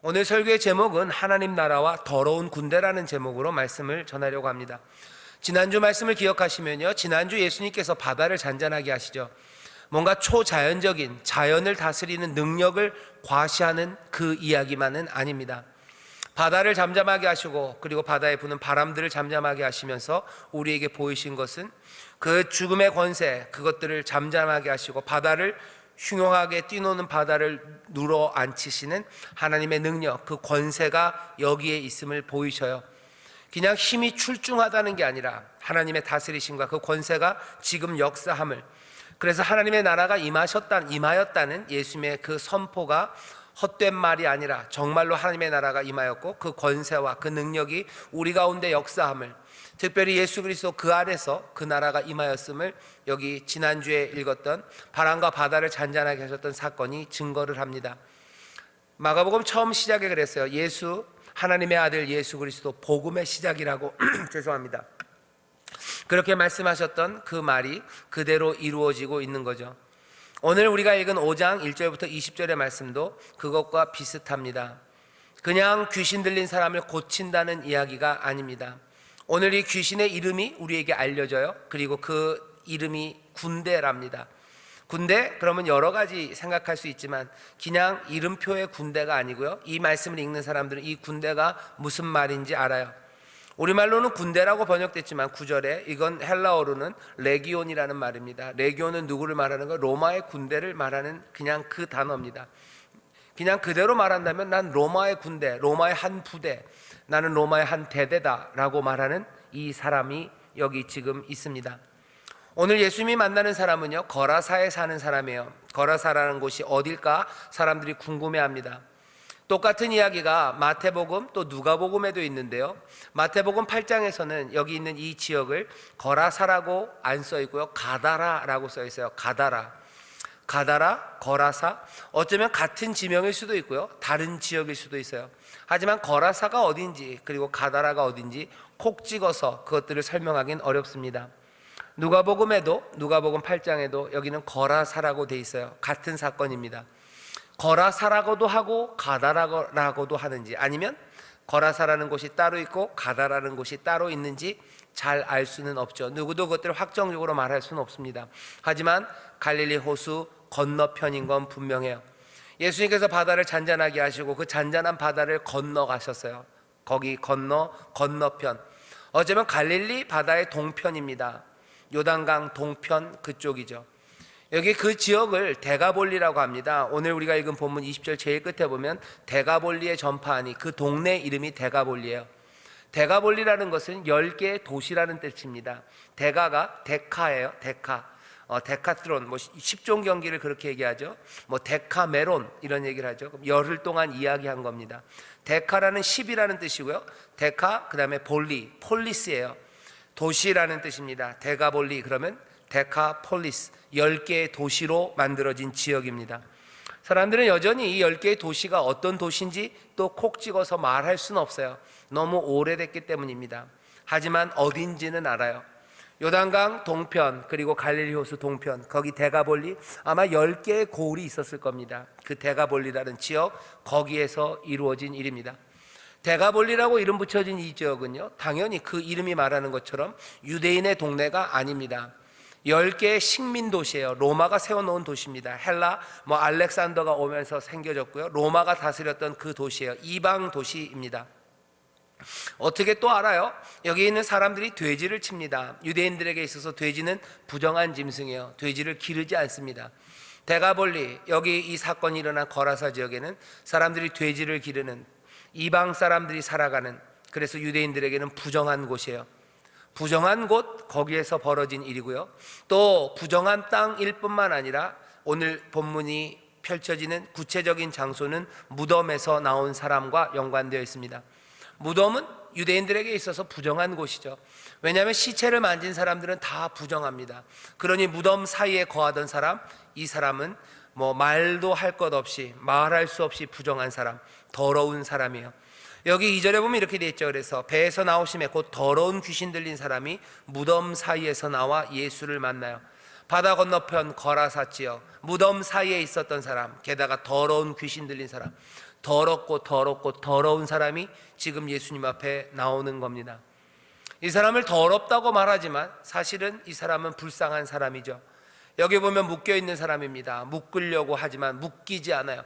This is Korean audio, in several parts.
오늘 설교의 제목은 하나님 나라와 더러운 군대라는 제목으로 말씀을 전하려고 합니다. 지난주 말씀을 기억하시면요, 지난주 예수님께서 바다를 잔잔하게 하시죠. 뭔가 초자연적인 자연을 다스리는 능력을 과시하는 그 이야기만은 아닙니다. 바다를 잠잠하게 하시고 그리고 바다에 부는 바람들을 잠잠하게 하시면서 우리에게 보이신 것은 그 죽음의 권세, 그것들을 잠잠하게 하시고 바다를 흉흉하게 뛰노는 바다를 눌어 앉히시는 하나님의 능력, 그 권세가 여기에 있음을 보이셔요. 그냥 힘이 출중하다는 게 아니라 하나님의 다스리심과 그 권세가 지금 역사함을, 그래서 하나님의 나라가 임하였다는 예수님의 그 선포가 헛된 말이 아니라 정말로 하나님의 나라가 임하였고 그 권세와 그 능력이 우리 가운데 역사함을, 특별히 예수 그리스도 그 안에서 그 나라가 임하였음을 여기 지난주에 읽었던 바람과 바다를 잔잔하게 하셨던 사건이 증거를 합니다. 마가복음 처음 시작에 그랬어요. 예수, 하나님의 아들 예수 그리스도 복음의 시작이라고 죄송합니다. 그렇게 말씀하셨던 그 말이 그대로 이루어지고 있는 거죠. 오늘 우리가 읽은 5장 1절부터 20절의 말씀도 그것과 비슷합니다. 그냥 귀신 들린 사람을 고친다는 이야기가 아닙니다. 오늘 이 귀신의 이름이 우리에게 알려져요. 그리고 그 이름이 군대랍니다. 군대, 그러면 여러 가지 생각할 수 있지만 그냥 이름표의 군대가 아니고요, 이 말씀을 읽는 사람들은 이 군대가 무슨 말인지 알아요. 우리말로는 군대라고 번역됐지만 9절에 이건 헬라어로는 레기온이라는 말입니다. 레기온은 누구를 말하는 거예요? 로마의 군대를 말하는 그냥 그 단어입니다. 그냥 그대로 말한다면 난 로마의 군대, 로마의 한 부대, 나는 로마의 한 대대다 라고 말하는 이 사람이 여기 지금 있습니다. 오늘 예수님이 만나는 사람은요, 거라사에 사는 사람이에요. 거라사라는 곳이 어딜까 사람들이 궁금해합니다. 똑같은 이야기가 마태복음 또 누가복음에도 있는데요, 마태복음 8장에서는 여기 있는 이 지역을 거라사라고 안 써 있고요, 가다라라고 써 있어요. 가다라, 거라사, 어쩌면 같은 지명일 수도 있고요, 다른 지역일 수도 있어요. 하지만 거라사가 어딘지 그리고 가다라가 어딘지 콕 찍어서 그것들을 설명하기는 어렵습니다. 누가복음에도, 누가복음 8장에도 여기는 거라사라고 돼 있어요. 같은 사건입니다. 거라사라고도 하고 가다라고도 하는지, 아니면 거라사라는 곳이 따로 있고 가다라는 곳이 따로 있는지 잘 알 수는 없죠. 누구도 그것들을 확정적으로 말할 수는 없습니다. 하지만 갈릴리 호수 건너편인 건 분명해요. 예수님께서 바다를 잔잔하게 하시고 그 잔잔한 바다를 건너가셨어요. 거기 건너편, 어쩌면 갈릴리 바다의 동편입니다. 요단강 동편 그쪽이죠. 여기 그 지역을 데가볼리라고 합니다. 오늘 우리가 읽은 본문 20절 제일 끝에 보면 데가볼리의 전파하니, 그 동네 이름이 데가볼리예요. 데가볼리라는 것은 10개의 도시라는 뜻입니다. 데가가 데카예요. 데카트론, 10종 경기를 그렇게 얘기하죠. 데카메론 이런 얘기를 하죠. 그럼 열흘 동안 이야기한 겁니다. 데카라는 10이라는 뜻이고요, 데카 그 다음에 볼리, 폴리스예요. 도시라는 뜻입니다. 데가볼리 그러면 데카폴리스, 10개의 도시로 만들어진 지역입니다. 사람들은 여전히 이 10개의 도시가 어떤 도시인지 또 콕 찍어서 말할 수는 없어요. 너무 오래됐기 때문입니다. 하지만 어딘지는 알아요. 요단강 동편 그리고 갈릴리 호수 동편, 거기 데가볼리, 아마 10개의 고을이 있었을 겁니다. 그 데가볼리라는 지역, 거기에서 이루어진 일입니다. 데가볼리라고 이름 붙여진 이 지역은요, 당연히 그 이름이 말하는 것처럼 유대인의 동네가 아닙니다. 10개의 식민 도시예요. 로마가 세워놓은 도시입니다. 헬라, 알렉산더가 오면서 생겨졌고요, 로마가 다스렸던 그 도시예요. 이방 도시입니다. 어떻게 또 알아요? 여기 있는 사람들이 돼지를 칩니다. 유대인들에게 있어서 돼지는 부정한 짐승이에요. 돼지를 기르지 않습니다. 데가볼리, 여기 이 사건이 일어난 거라사 지역에는 사람들이 돼지를 기르는, 이방 사람들이 살아가는, 그래서 유대인들에게는 부정한 곳이에요. 부정한 곳, 거기에서 벌어진 일이고요, 또 부정한 땅일 뿐만 아니라 오늘 본문이 펼쳐지는 구체적인 장소는 무덤에서 나온 사람과 연관되어 있습니다. 무덤은 유대인들에게 있어서 부정한 곳이죠. 왜냐하면 시체를 만진 사람들은 다 부정합니다. 그러니 무덤 사이에 거하던 사람, 이 사람은 말도 할 것 없이, 말할 수 없이 부정한 사람, 더러운 사람이에요. 여기 2절에 보면 이렇게 돼 있죠. 그래서 배에서 나오심에 곧 더러운 귀신 들린 사람이 무덤 사이에서 나와 예수를 만나요. 바다 건너편 거라사 지역, 무덤 사이에 있었던 사람, 게다가 더러운 귀신 들린 사람, 더럽고 더럽고 더러운 사람이 지금 예수님 앞에 나오는 겁니다. 이 사람을 더럽다고 말하지만 사실은 이 사람은 불쌍한 사람이죠. 여기 보면 묶여있는 사람입니다. 묶으려고 하지만 묶이지 않아요.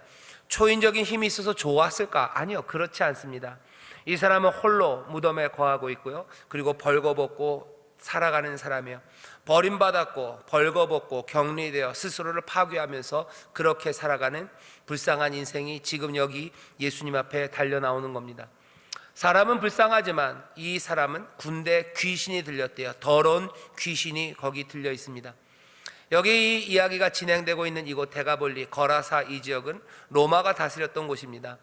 초인적인 힘이 있어서 좋았을까? 아니요, 그렇지 않습니다. 이 사람은 홀로 무덤에 거하고 있고요, 그리고 벌거벗고 살아가는 사람이에요. 버림받았고 벌거벗고 격리되어 스스로를 파괴하면서 그렇게 살아가는 불쌍한 인생이 지금 여기 예수님 앞에 달려 나오는 겁니다. 사람은 불쌍하지만 이 사람은 군대 귀신이 들렸대요. 더러운 귀신이 거기 들려 있습니다. 여기 이 이야기가 진행되고 있는 이곳 데가볼리 거라사 이 지역은 로마가 다스렸던 곳입니다.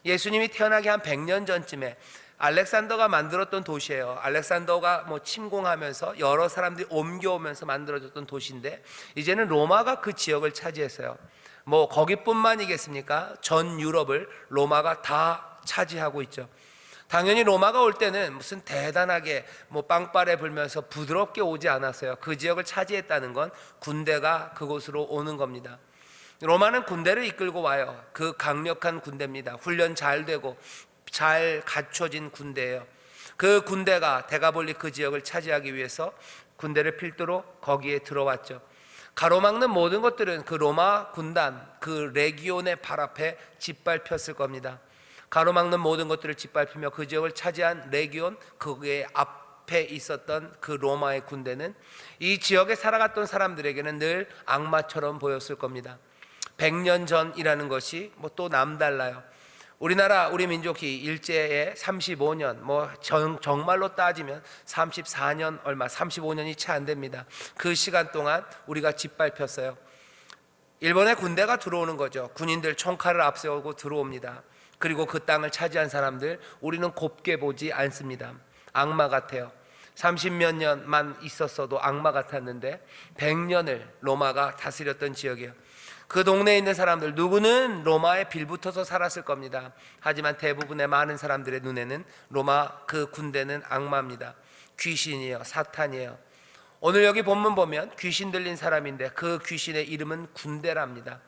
예수님이 태어나기 한 100년 전쯤에 알렉산더가 만들었던 도시예요. 알렉산더가 침공하면서 여러 사람들이 옮겨오면서 만들어졌던 도시인데 이제는 로마가 그 지역을 차지했어요. 거기뿐만이겠습니까? 전 유럽을 로마가 다 차지하고 있죠. 당연히 로마가 올 때는 무슨 대단하게 빵빠레 불면서 부드럽게 오지 않았어요. 그 지역을 차지했다는 건 군대가 그곳으로 오는 겁니다. 로마는 군대를 이끌고 와요. 그 강력한 군대입니다. 훈련 잘 되고 잘 갖춰진 군대예요. 그 군대가 데가볼리 그 지역을 차지하기 위해서 군대를 필두로 거기에 들어왔죠. 가로막는 모든 것들은 그 로마 군단, 그 레기온의 발 앞에 짓밟혔을 겁니다. 가로막는 모든 것들을 짓밟히며 그 지역을 차지한 레기온, 그의 앞에 있었던 그 로마의 군대는 이 지역에 살아갔던 사람들에게는 늘 악마처럼 보였을 겁니다. 100년 전이라는 것이 또 남달라요. 우리나라 우리 민족이 일제에 35년, 정말로 따지면 34년 얼마, 35년이 채 안 됩니다. 그 시간 동안 우리가 짓밟혔어요. 일본의 군대가 들어오는 거죠. 군인들 총칼을 앞세우고 들어옵니다. 그리고 그 땅을 차지한 사람들 우리는 곱게 보지 않습니다. 악마 같아요. 30몇 년만 있었어도 악마 같았는데 100년을 로마가 다스렸던 지역이에요. 그 동네에 있는 사람들 누구는 로마에 빌붙어서 살았을 겁니다. 하지만 대부분의 많은 사람들의 눈에는 로마 그 군대는 악마입니다. 귀신이에요. 사탄이에요. 오늘 여기 본문 보면 귀신 들린 사람인데 그 귀신의 이름은 군대랍니다.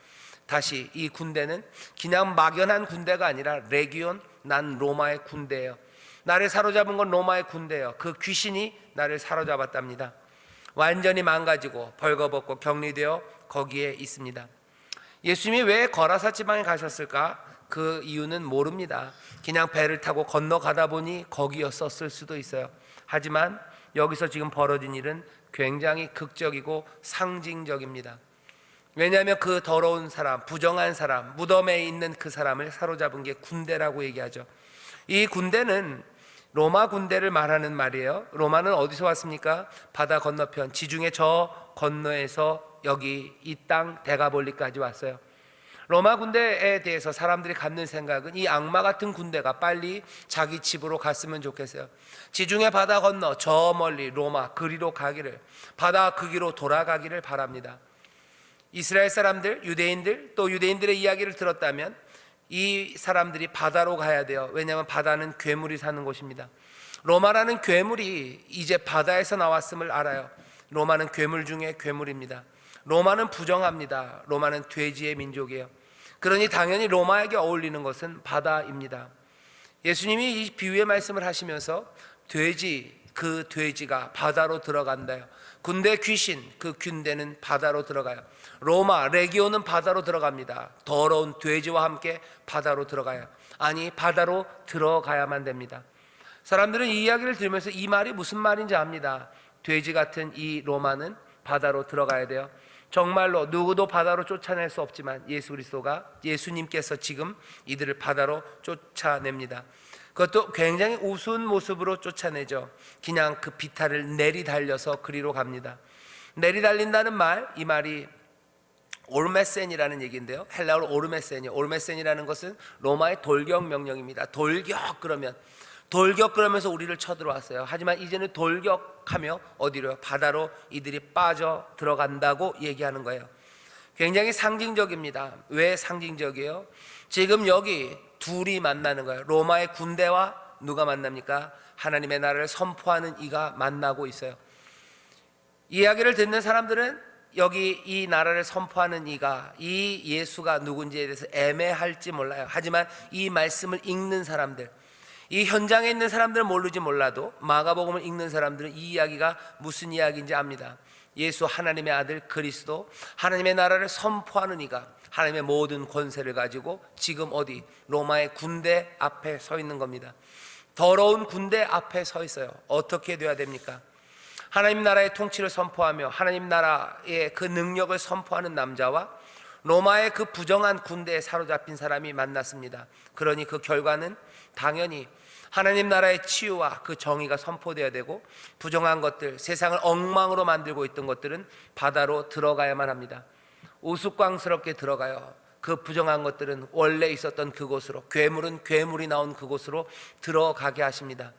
다시 이 군대는 그냥 막연한 군대가 아니라 레기온, 난 로마의 군대예요. 나를 사로잡은 건 로마의 군대예요. 그 귀신이 나를 사로잡았답니다. 완전히 망가지고 벌거벗고 격리되어 거기에 있습니다. 예수님이 왜 거라사 지방에 가셨을까? 그 이유는 모릅니다. 그냥 배를 타고 건너가다 보니 거기였었을 수도 있어요. 하지만 여기서 지금 벌어진 일은 굉장히 극적이고 상징적입니다. 왜냐하면 그 더러운 사람, 부정한 사람, 무덤에 있는 그 사람을 사로잡은 게 군대라고 얘기하죠. 이 군대는 로마 군대를 말하는 말이에요. 로마는 어디서 왔습니까? 바다 건너편, 지중해 저 건너에서 여기 이 땅 데가볼리까지 왔어요. 로마 군대에 대해서 사람들이 갖는 생각은 이 악마 같은 군대가 빨리 자기 집으로 갔으면 좋겠어요. 지중해 바다 건너 저 멀리 로마 그리로 가기를, 바다 그 길로 돌아가기를 바랍니다. 이스라엘 사람들, 유대인들, 또 유대인들의 이야기를 들었다면 이 사람들이 바다로 가야 돼요. 왜냐하면 바다는 괴물이 사는 곳입니다. 로마라는 괴물이 이제 바다에서 나왔음을 알아요. 로마는 괴물 중에 괴물입니다. 로마는 부정합니다. 로마는 돼지의 민족이에요. 그러니 당연히 로마에게 어울리는 것은 바다입니다. 예수님이 이 비유의 말씀을 하시면서 그 돼지가 바다로 들어간다요. 군대 귀신, 그 군대는 바다로 들어가요. 로마, 레기온은 바다로 들어갑니다. 더러운 돼지와 함께 바다로 들어가요. 아니, 바다로 들어가야만 됩니다. 사람들은 이 이야기를 들으면서 이 말이 무슨 말인지 압니다. 돼지 같은 이 로마는 바다로 들어가야 돼요. 정말로 누구도 바다로 쫓아낼 수 없지만 예수님께서 지금 이들을 바다로 쫓아냅니다. 그것도 굉장히 우스운 모습으로 쫓아내죠. 그냥 그 비탈을 내리달려서 그리로 갑니다. 내리달린다는 말, 이 말이 오르메센이라는 얘기인데요. 헬라어로 오르메센이에요. 오르메센이라는 것은 로마의 돌격 명령입니다. 돌격그러면서 우리를 쳐들어왔어요. 하지만 이제는 돌격하며 어디로요? 바다로 이들이 빠져 들어간다고 얘기하는 거예요. 굉장히 상징적입니다. 왜 상징적이에요? 지금 여기 둘이 만나는 거예요. 로마의 군대와 누가 만납니까? 하나님의 나라를 선포하는 이가 만나고 있어요. 이 이야기를 듣는 사람들은 여기 이 나라를 선포하는 이가, 이 예수가 누군지에 대해서 애매할지 몰라요. 하지만 이 말씀을 읽는 사람들, 이 현장에 있는 사람들은 모르지 몰라도 마가복음을 읽는 사람들은 이 이야기가 무슨 이야기인지 압니다. 예수 하나님의 아들 그리스도, 하나님의 나라를 선포하는 이가 하나님의 모든 권세를 가지고 지금 어디? 로마의 군대 앞에 서 있는 겁니다. 더러운 군대 앞에 서 있어요. 어떻게 돼야 됩니까? 하나님 나라의 통치를 선포하며 하나님 나라의 그 능력을 선포하는 남자와 로마의 그 부정한 군대에 사로잡힌 사람이 만났습니다. 그러니 그 결과는 당연히 하나님 나라의 치유와 그 정의가 선포되어야 되고, 부정한 것들, 세상을 엉망으로 만들고 있던 것들은 바다로 들어가야만 합니다. 우스꽝스럽게 들어가요. 그 부정한 것들은 원래 있었던 그곳으로, 괴물은 괴물이 나온 그곳으로 들어가게 하십니다.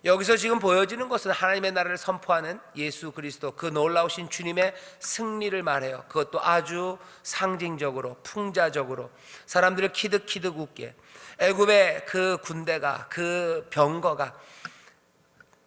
여기서 지금 보여지는 것은 하나님의 나라를 선포하는 예수 그리스도, 그 놀라우신 주님의 승리를 말해요. 그것도 아주 상징적으로, 풍자적으로 사람들을 키득키득 웃게. 애굽의 그 군대가, 그 병거가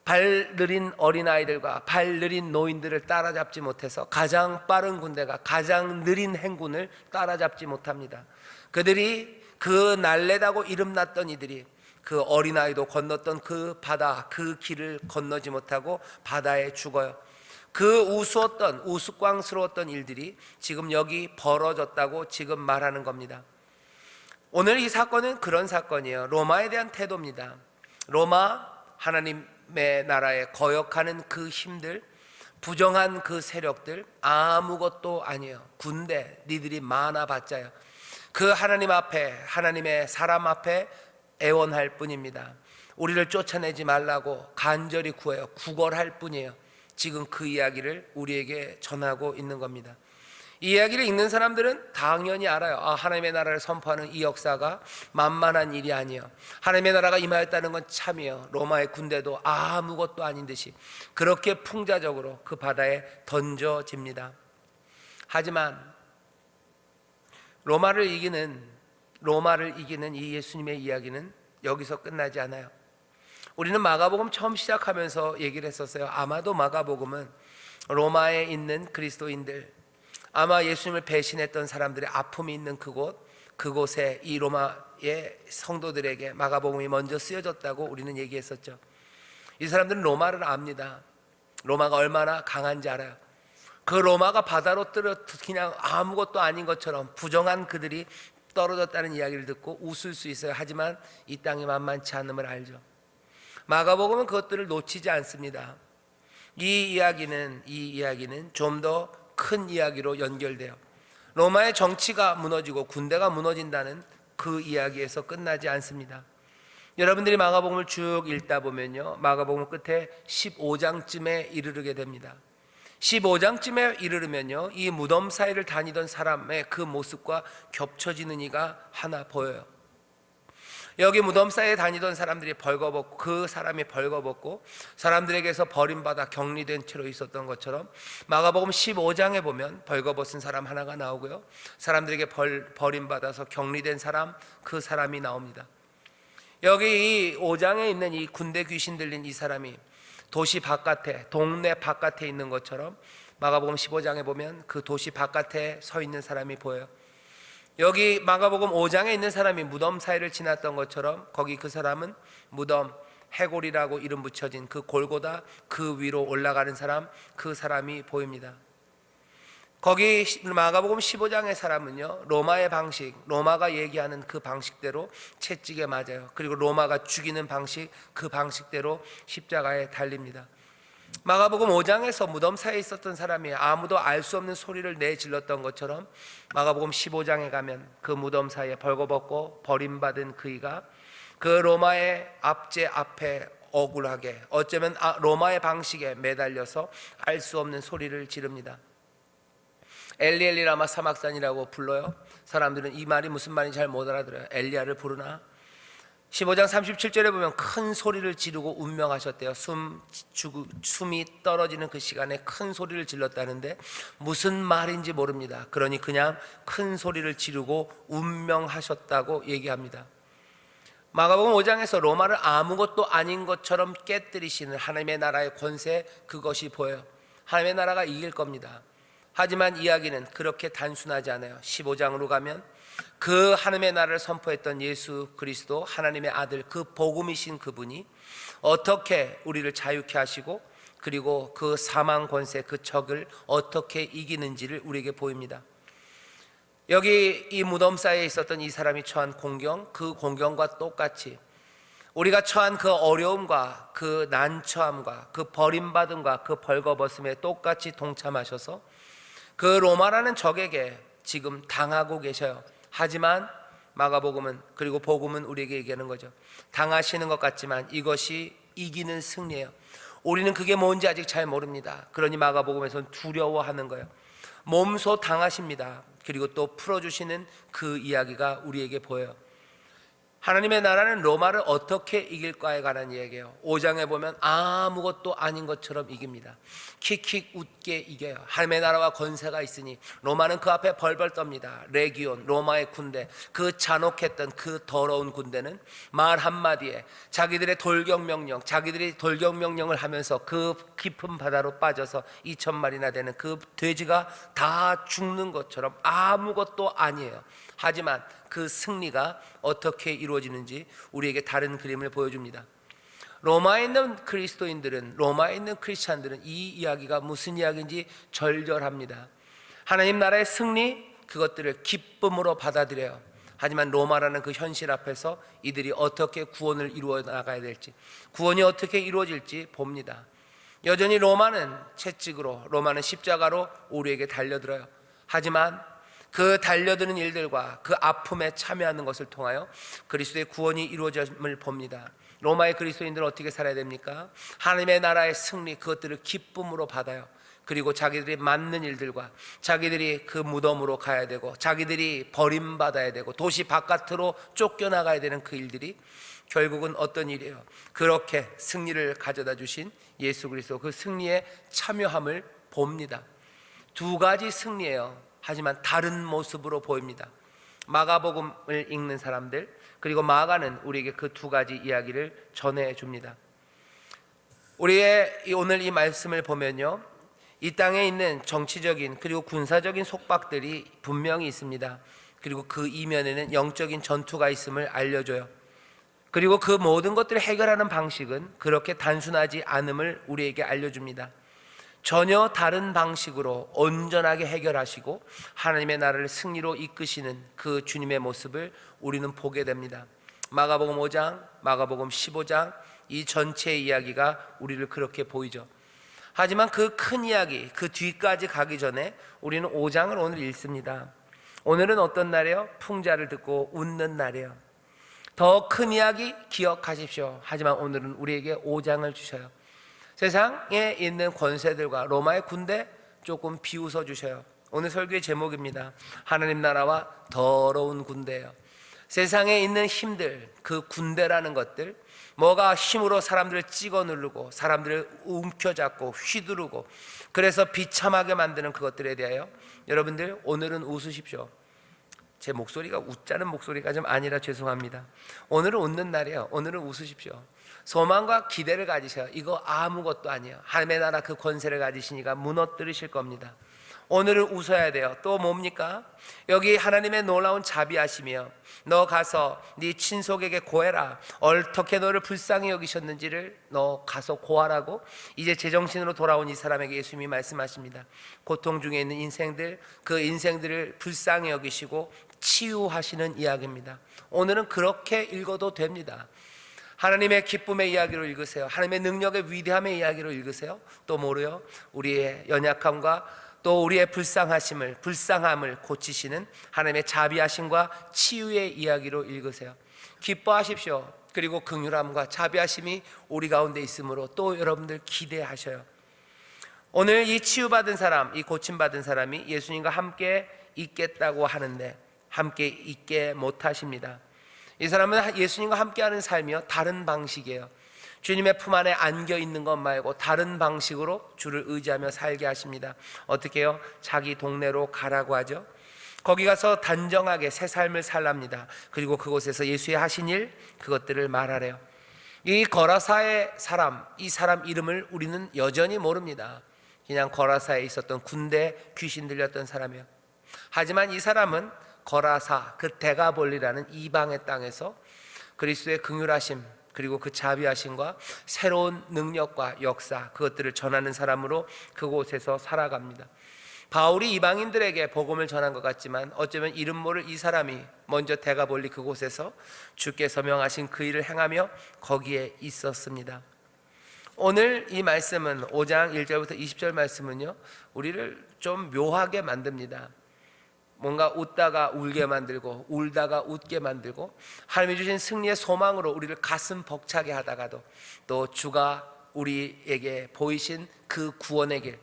발 느린 어린아이들과 발 느린 노인들을 따라잡지 못해서 가장 빠른 군대가 가장 느린 행군을 따라잡지 못합니다. 그들이, 그 날래다고 이름났던 이들이 그 어린아이도 건넜던 그 바다, 그 길을 건너지 못하고 바다에 죽어요. 그 우스웠던, 우스꽝스러웠던 일들이 지금 여기 벌어졌다고 지금 말하는 겁니다. 오늘 이 사건은 그런 사건이에요. 로마에 대한 태도입니다. 로마, 하나님의 나라에 거역하는 그 힘들, 부정한 그 세력들, 아무것도 아니에요. 군대, 니들이 많아봤자요. 그 하나님 앞에, 하나님의 사람 앞에 애원할 뿐입니다. 우리를 쫓아내지 말라고 간절히 구해요. 구걸할 뿐이에요. 지금 그 이야기를 우리에게 전하고 있는 겁니다. 이 이야기를 읽는 사람들은 당연히 알아요. 하나님의 나라를 선포하는 이 역사가 만만한 일이 아니에요. 하나님의 나라가 임하였다는 건 참이에요. 로마의 군대도 아무것도 아닌 듯이 그렇게 풍자적으로 그 바다에 던져집니다. 하지만 로마를 이기는 이 예수님의 이야기는 여기서 끝나지 않아요. 우리는 마가복음 처음 시작하면서 얘기를 했었어요. 아마도 마가복음은 로마에 있는 그리스도인들, 아마 예수님을 배신했던 사람들의 아픔이 있는 그곳에 이 로마의 성도들에게 마가복음이 먼저 쓰여졌다고 우리는 얘기했었죠. 이 사람들은 로마를 압니다. 로마가 얼마나 강한지 알아요. 그 로마가 바다로 그냥 아무것도 아닌 것처럼 부정한 그들이 떨어졌다는 이야기를 듣고 웃을 수 있어요. 하지만 이 땅이 만만치 않음을 알죠. 마가복음은 그것들을 놓치지 않습니다. 이 이야기는 좀 더 큰 이야기로 연결돼요. 로마의 정치가 무너지고 군대가 무너진다는 그 이야기에서 끝나지 않습니다. 여러분들이 마가복음을 쭉 읽다 보면요, 마가복음 끝에 15장쯤에 이르게 됩니다. 15장쯤에 이르면요, 이 무덤 사이를 다니던 사람의 그 모습과 겹쳐지는 이가 하나 보여요. 여기 무덤 사이에 다니던 사람들이 벌거벗고, 그 사람이 벌거벗고 사람들에게서 버림받아 격리된 채로 있었던 것처럼 마가복음 15장에 보면 벌거벗은 사람 하나가 나오고요, 사람들에게 버림받아서 격리된 사람, 그 사람이 나옵니다. 여기 이 5장에 있는 이 군대 귀신 들린 이 사람이 도시 바깥에, 동네 바깥에 있는 것처럼 마가복음 15장에 보면 그 도시 바깥에 서 있는 사람이 보여요. 여기 마가복음 5장에 있는 사람이 무덤 사이를 지났던 것처럼 거기 그 사람은 무덤, 해골이라고 이름 붙여진 그 골고다 그 위로 올라가는 사람, 그 사람이 보입니다. 거기 마가복음 15장의 사람은요, 로마의 방식, 로마가 얘기하는 그 방식대로 채찍에 맞아요. 그리고 로마가 죽이는 방식, 그 방식대로 십자가에 달립니다. 마가복음 5장에서 무덤 사이에 있었던 사람이 아무도 알 수 없는 소리를 내질렀던 것처럼 마가복음 15장에 가면 그 무덤 사이에 벌거벗고 버림받은 그이가 그 로마의 압제 앞에 억울하게, 어쩌면 로마의 방식에 매달려서 알 수 없는 소리를 지릅니다. 엘리 엘리 라마 사막산이라고 불러요. 사람들은 이 말이 무슨 말인지 잘 못 알아들어요. 엘리야를 부르나? 15장 37절에 보면 큰 소리를 지르고 운명하셨대요. 숨이 떨어지는 그 시간에 큰 소리를 질렀다는데 무슨 말인지 모릅니다. 그러니 그냥 큰 소리를 지르고 운명하셨다고 얘기합니다. 마가복음 5장에서 로마를 아무것도 아닌 것처럼 깨뜨리시는 하나님의 나라의 권세, 그것이 보여요. 하나님의 나라가 이길 겁니다. 하지만 이야기는 그렇게 단순하지 않아요. 15장으로 가면 그 하나님의 나라를 선포했던 예수 그리스도 하나님의 아들, 그 복음이신 그분이 어떻게 우리를 자유케 하시고 그리고 그 사망 권세, 그 적을 어떻게 이기는지를 우리에게 보입니다. 여기 이 무덤 사이에 있었던 이 사람이 처한 공경, 그 공경과 똑같이 우리가 처한 그 어려움과 그 난처함과 그 버림받음과 그 벌거벗음에 똑같이 동참하셔서 그 로마라는 적에게 지금 당하고 계셔요. 하지만 마가복음은, 그리고 복음은 우리에게 얘기하는 거죠. 당하시는 것 같지만 이것이 이기는 승리예요. 우리는 그게 뭔지 아직 잘 모릅니다. 그러니 마가복음에서는 두려워하는 거예요. 몸소 당하십니다. 그리고 또 풀어주시는 그 이야기가 우리에게 보여요. 하나님의 나라는 로마를 어떻게 이길까에 관한 이야기예요. 5장에 보면 아무것도 아닌 것처럼 이깁니다. 킥킥 웃게 이겨요. 하나님의 나라와 권세가 있으니 로마는 그 앞에 벌벌 떱니다. 레기온, 로마의 군대, 그 잔혹했던 그 더러운 군대는 말 한마디에 자기들의 돌격명령, 자기들이 돌격명령을 하면서 그 깊은 바다로 빠져서 2,000마리나 되는 그 돼지가 다 죽는 것처럼 아무것도 아니에요. 하지만 그 승리가 어떻게 이루어지는지 우리에게 다른 그림을 보여줍니다. 로마에 있는 그리스도인들은, 로마에 있는 크리스찬들은 이 이야기가 무슨 이야기인지 절절합니다. 하나님 나라의 승리, 그것들을 기쁨으로 받아들여요. 하지만 로마라는 그 현실 앞에서 이들이 어떻게 구원을 이루어 나가야 될지, 구원이 어떻게 이루어질지 봅니다. 여전히 로마는 채찍으로, 로마는 십자가로 우리에게 달려들어요. 하지만 그 달려드는 일들과 그 아픔에 참여하는 것을 통하여 그리스도의 구원이 이루어짐을 봅니다. 로마의 그리스도인들은 어떻게 살아야 됩니까? 하나님의 나라의 승리, 그것들을 기쁨으로 받아요. 그리고 자기들이 맞는 일들과 자기들이 그 무덤으로 가야 되고 자기들이 버림받아야 되고 도시 바깥으로 쫓겨나가야 되는 그 일들이 결국은 어떤 일이에요? 그렇게 승리를 가져다 주신 예수 그리스도, 그 승리에 참여함을 봅니다. 두 가지 승리예요. 하지만 다른 모습으로 보입니다. 마가복음을 읽는 사람들, 그리고 마가는 우리에게 그 두 가지 이야기를 전해줍니다. 우리의 오늘 이 말씀을 보면요, 이 땅에 있는 정치적인 그리고 군사적인 속박들이 분명히 있습니다. 그리고 그 이면에는 영적인 전투가 있음을 알려줘요. 그리고 그 모든 것들을 해결하는 방식은 그렇게 단순하지 않음을 우리에게 알려줍니다. 전혀 다른 방식으로 온전하게 해결하시고 하나님의 나라를 승리로 이끄시는 그 주님의 모습을 우리는 보게 됩니다. 마가복음 5장, 마가복음 15장, 이 전체의 이야기가 우리를 그렇게 보이죠. 하지만 그 큰 이야기, 그 뒤까지 가기 전에 우리는 5장을 오늘 읽습니다. 오늘은 어떤 날이에요? 풍자를 듣고 웃는 날이에요. 더 큰 이야기 기억하십시오. 하지만 오늘은 우리에게 5장을 주셔요. 세상에 있는 권세들과 로마의 군대 조금 비웃어 주셔요. 오늘 설교의 제목입니다. 하나님 나라와 더러운 군대예요. 세상에 있는 힘들, 그 군대라는 것들, 뭐가 힘으로 사람들을 찍어 누르고 사람들을 움켜잡고 휘두르고 그래서 비참하게 만드는 그것들에 대하여 여러분들 오늘은 웃으십시오. 제 목소리가 웃자는 목소리가 좀 아니라 죄송합니다. 오늘은 웃는 날이에요. 오늘은 웃으십시오. 소망과 기대를 가지셔요. 이거 아무것도 아니에요. 하나님의 나라 그 권세를 가지시니까 무너뜨리실 겁니다. 오늘은 웃어야 돼요. 또 뭡니까? 여기 하나님의 놀라운 자비하시며 너 가서 네 친속에게 고해라. 어떻게 너를 불쌍히 여기셨는지를 너 가서 고하라고 이제 제정신으로 돌아온 이 사람에게 예수님이 말씀하십니다. 고통 중에 있는 인생들, 그 인생들을 불쌍히 여기시고 치유하시는 이야기입니다. 오늘은 그렇게 읽어도 됩니다. 하나님의 기쁨의 이야기로 읽으세요. 하나님의 능력의 위대함의 이야기로 읽으세요. 또 뭐로요? 우리의 연약함과 또 우리의 불쌍함을 고치시는 하나님의 자비하심과 치유의 이야기로 읽으세요. 기뻐하십시오. 그리고 긍휼함과 자비하심이 우리 가운데 있으므로 또 여러분들 기대하셔요. 오늘 이 치유받은 사람, 이 고침받은 사람이 예수님과 함께 있겠다고 하는데 함께 있게 못하십니다. 이 사람은 예수님과 함께하는 삶이요, 다른 방식이에요. 주님의 품 안에 안겨 있는 것 말고 다른 방식으로 주를 의지하며 살게 하십니다. 어떻게 해요? 자기 동네로 가라고 하죠. 거기 가서 단정하게 새 삶을 살랍니다. 그리고 그곳에서 예수의 하신 일, 그것들을 말하래요. 이 거라사의 사람, 이 사람 이름을 우리는 여전히 모릅니다. 그냥 거라사에 있었던 군대 귀신 들렸던 사람이에요. 하지만 이 사람은 거라사, 그 데가볼리라는 이방의 땅에서 그리스도의 긍휼하심 그리고 그 자비하심과 새로운 능력과 역사, 그것들을 전하는 사람으로 그곳에서 살아갑니다. 바울이 이방인들에게 복음을 전한 것 같지만 어쩌면 이름 모를 이 사람이 먼저 데가볼리 그곳에서 주께서 명하신 그 일을 행하며 거기에 있었습니다. 오늘 이 말씀은 5장 1절부터 20절 말씀은요, 우리를 좀 묘하게 만듭니다. 뭔가 웃다가 울게 만들고 울다가 웃게 만들고, 하나님이 주신 승리의 소망으로 우리를 가슴 벅차게 하다가도 또 주가 우리에게 보이신 그 구원의 길,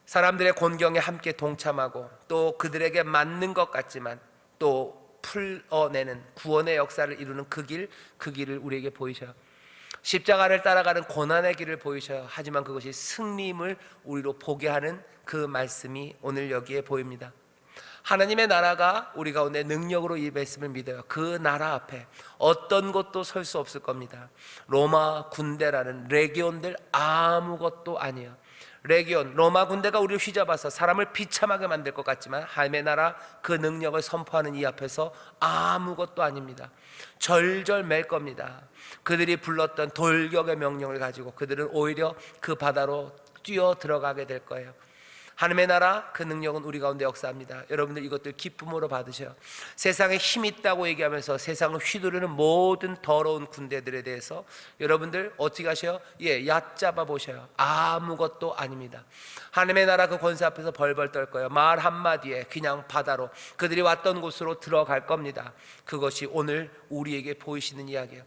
사람들의 곤경에 함께 동참하고 또 그들에게 맞는 것 같지만 또 풀어내는 구원의 역사를 이루는 그 길을 우리에게 보이셔요. 십자가를 따라가는 고난의 길을 보이셔요. 하지만 그것이 승리임을 우리로 보게 하는 그 말씀이 오늘 여기에 보입니다. 하나님의 나라가 우리 가운데 능력으로 임했음을 믿어요. 그 나라 앞에 어떤 것도 설 수 없을 겁니다. 로마 군대라는 레기온들 아무것도 아니에요. 레기온, 로마 군대가 우리를 휘잡아서 사람을 비참하게 만들 것 같지만 하나님의 나라 그 능력을 선포하는 이 앞에서 아무것도 아닙니다. 절절 맬 겁니다. 그들이 불렀던 돌격의 명령을 가지고 그들은 오히려 그 바다로 뛰어 들어가게 될 거예요. 하나님의 나라 그 능력은 우리 가운데 역사합니다. 여러분들 이것들 기쁨으로 받으셔요. 세상에 힘 있다고 얘기하면서 세상을 휘두르는 모든 더러운 군대들에 대해서 여러분들 어떻게 하셔요? 얕잡아 보셔요. 아무것도 아닙니다. 하나님의 나라 그 권세 앞에서 벌벌 떨 거예요. 말 한마디에 그냥 바다로 그들이 왔던 곳으로 들어갈 겁니다. 그것이 오늘 우리에게 보이시는 이야기예요.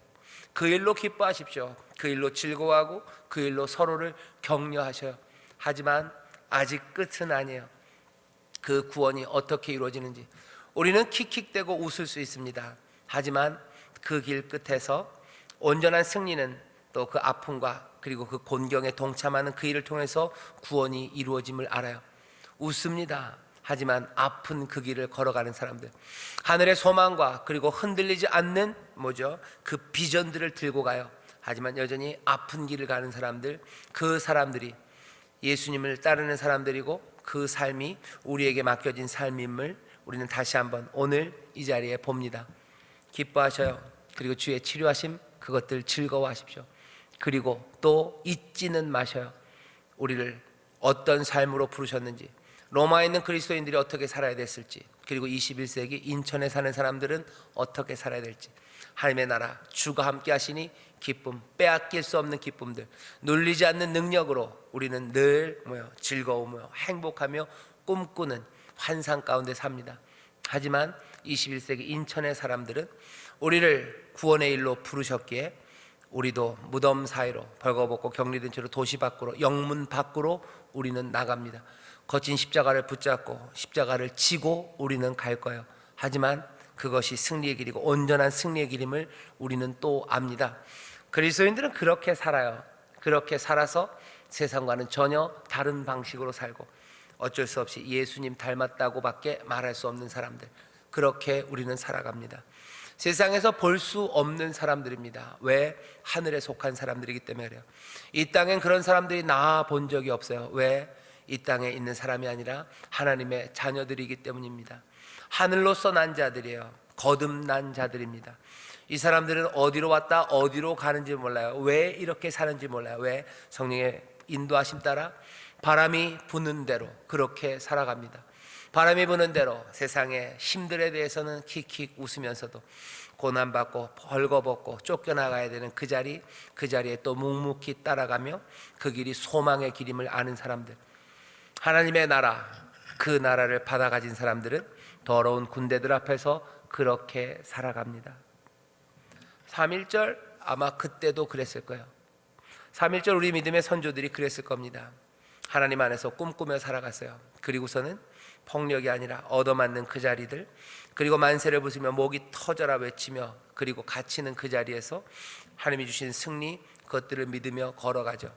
그 일로 기뻐하십시오. 그 일로 즐거워하고 그 일로 서로를 격려하셔요. 하지만 아직 끝은 아니에요. 그 구원이 어떻게 이루어지는지 우리는 킥킥대고 웃을 수 있습니다. 하지만 그 길 끝에서 온전한 승리는 또 그 아픔과 그리고 그 곤경에 동참하는 그 일을 통해서 구원이 이루어짐을 알아요. 웃습니다. 하지만 아픈 그 길을 걸어가는 사람들, 하늘의 소망과 그리고 흔들리지 않는 그 비전들을 들고 가요. 하지만 여전히 아픈 길을 가는 사람들, 그 사람들이 예수님을 따르는 사람들이고 그 삶이 우리에게 맡겨진 삶임을 우리는 다시 한번 오늘 이 자리에 봅니다. 기뻐하셔요. 그리고 주의 치료하심 그것들 즐거워하십시오. 그리고 또 잊지는 마셔요. 우리를 어떤 삶으로 부르셨는지, 로마에 있는 그리스도인들이 어떻게 살아야 됐을지, 그리고 21세기 인천에 사는 사람들은 어떻게 살아야 될지, 하나님의 나라 주가 함께 하시니 기쁨, 빼앗길 수 없는 기쁨들, 눌리지 않는 능력으로 우리는 늘 즐거우며 행복하며 꿈꾸는 환상 가운데 삽니다. 하지만 21세기 인천의 사람들은 우리를 구원의 일로 부르셨기에 우리도 무덤 사이로 벌거벗고 격리된 채로 도시 밖으로, 영문 밖으로 우리는 나갑니다. 거친 십자가를 붙잡고 십자가를 지고 우리는 갈 거예요. 하지만 그것이 승리의 길이고 온전한 승리의 길임을 우리는 또 압니다. 그리스도인들은 그렇게 살아요. 그렇게 살아서 세상과는 전혀 다른 방식으로 살고 어쩔 수 없이 예수님 닮았다고 밖에 말할 수 없는 사람들, 그렇게 우리는 살아갑니다. 세상에서 볼 수 없는 사람들입니다. 왜? 하늘에 속한 사람들이기 때문에 그래요. 이 땅엔 그런 사람들이 나아 본 적이 없어요. 왜? 이 땅에 있는 사람이 아니라 하나님의 자녀들이기 때문입니다. 하늘로서 난 자들이에요. 거듭난 자들입니다. 이 사람들은 어디로 왔다 어디로 가는지 몰라요. 왜 이렇게 사는지 몰라요. 왜? 성령의 인도하심 따라 바람이 부는 대로 그렇게 살아갑니다. 바람이 부는 대로 세상의 힘들에 대해서는 킥킥 웃으면서도 고난받고 벌거벗고 쫓겨나가야 되는 그 자리에 또 묵묵히 따라가며 그 길이 소망의 길임을 아는 사람들, 하나님의 나라, 그 나라를 받아 가진 사람들은 더러운 군대들 앞에서 그렇게 살아갑니다. 3.1절 아마 그때도 그랬을 거예요. 3.1절 우리 믿음의 선조들이 그랬을 겁니다. 하나님 안에서 꿈꾸며 살아갔어요. 그리고서는 폭력이 아니라 얻어맞는 그 자리들, 그리고 만세를 부수며 목이 터져라 외치며 그리고 갇히는 그 자리에서 하나님이 주신 승리, 그것들을 믿으며 걸어가죠.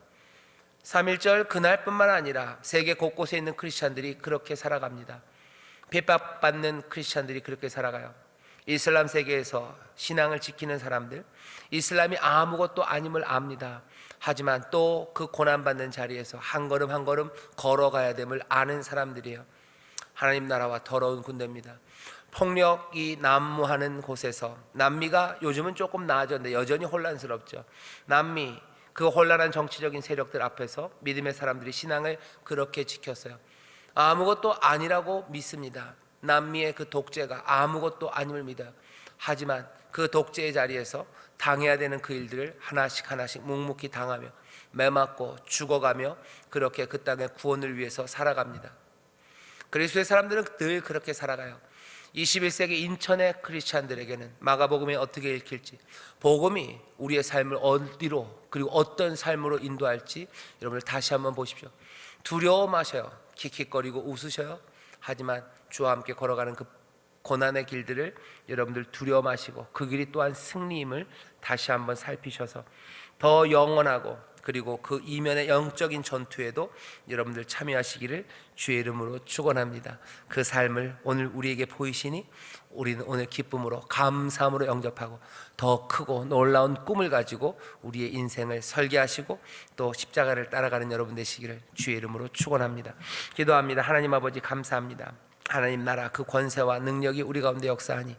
3.1절 그날뿐만 아니라 세계 곳곳에 있는 크리스찬들이 그렇게 살아갑니다. 핍박받는 크리스찬들이 그렇게 살아가요. 이슬람 세계에서 신앙을 지키는 사람들, 이슬람이 아무것도 아님을 압니다. 하지만 또 그 고난받는 자리에서 한 걸음 한 걸음 걸어가야 됨을 아는 사람들이에요. 하나님 나라와 더러운 군대입니다. 폭력이 난무하는 곳에서, 남미가 요즘은 조금 나아졌는데 여전히 혼란스럽죠. 남미, 그 혼란한 정치적인 세력들 앞에서 믿음의 사람들이 신앙을 그렇게 지켰어요. 아무것도 아니라고 믿습니다. 남미의 그 독재가 아무것도 아님을 믿어요. 하지만 그 독재의 자리에서 당해야 되는 그 일들을 하나씩 하나씩 묵묵히 당하며 매맞고 죽어가며 그렇게 그 땅의 구원을 위해서 살아갑니다. 그리스도의 사람들은 늘 그렇게 살아가요. 21세기 인천의 크리스찬들에게는 마가복음이 어떻게 읽힐지, 복음이 우리의 삶을 어디로 그리고 어떤 삶으로 인도할지 여러분들 다시 한번 보십시오. 두려워하셔요. 킥킥거리고 웃으셔요. 하지만 주와 함께 걸어가는 그 고난의 길들을 여러분들 두려워 마시고 그 길이 또한 승리임을 다시 한번 살피셔서 더 영원하고 그리고 그 이면의 영적인 전투에도 여러분들 참여하시기를 주의 이름으로 축원합니다. 그 삶을 오늘 우리에게 보이시니 우리는 오늘 기쁨으로 감사함으로 영접하고 더 크고 놀라운 꿈을 가지고 우리의 인생을 설계하시고 또 십자가를 따라가는 여러분 되시기를 주의 이름으로 축원합니다. 기도합니다. 하나님 아버지 감사합니다. 하나님 나라 그 권세와 능력이 우리 가운데 역사하니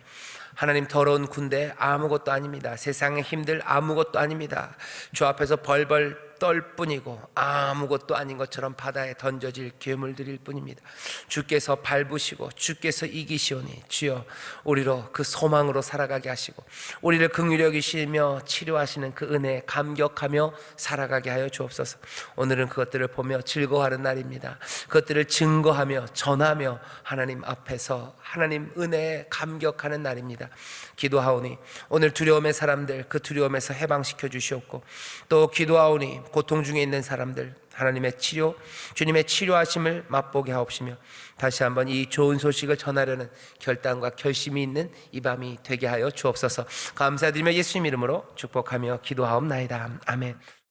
하나님 더러운 군대 아무것도 아닙니다. 세상의 힘들 아무것도 아닙니다. 주 앞에서 벌벌 떨 뿐이고 아무것도 아닌 것처럼 바다에 던져질 괴물들일 뿐입니다. 주께서 밟으시고 주께서 이기시오니 주여 우리로 그 소망으로 살아가게 하시고 우리를 긍휼히 여기시며 치료하시는 그 은혜에 감격하며 살아가게 하여 주옵소서. 오늘은 그것들을 보며 즐거워하는 날입니다. 그것들을 증거하며 전하며 하나님 앞에서 하나님 은혜에 감격하는 날입니다. 기도하오니 오늘 두려움의 사람들 그 두려움에서 해방시켜 주시옵고 또 기도하오니 고통 중에 있는 사람들 하나님의 치료, 주님의 치료하심을 맛보게 하옵시며 다시 한번 이 좋은 소식을 전하려는 결단과 결심이 있는 이 밤이 되게 하여 주옵소서. 감사드리며 예수님 이름으로 축복하며 기도하옵나이다. 아멘.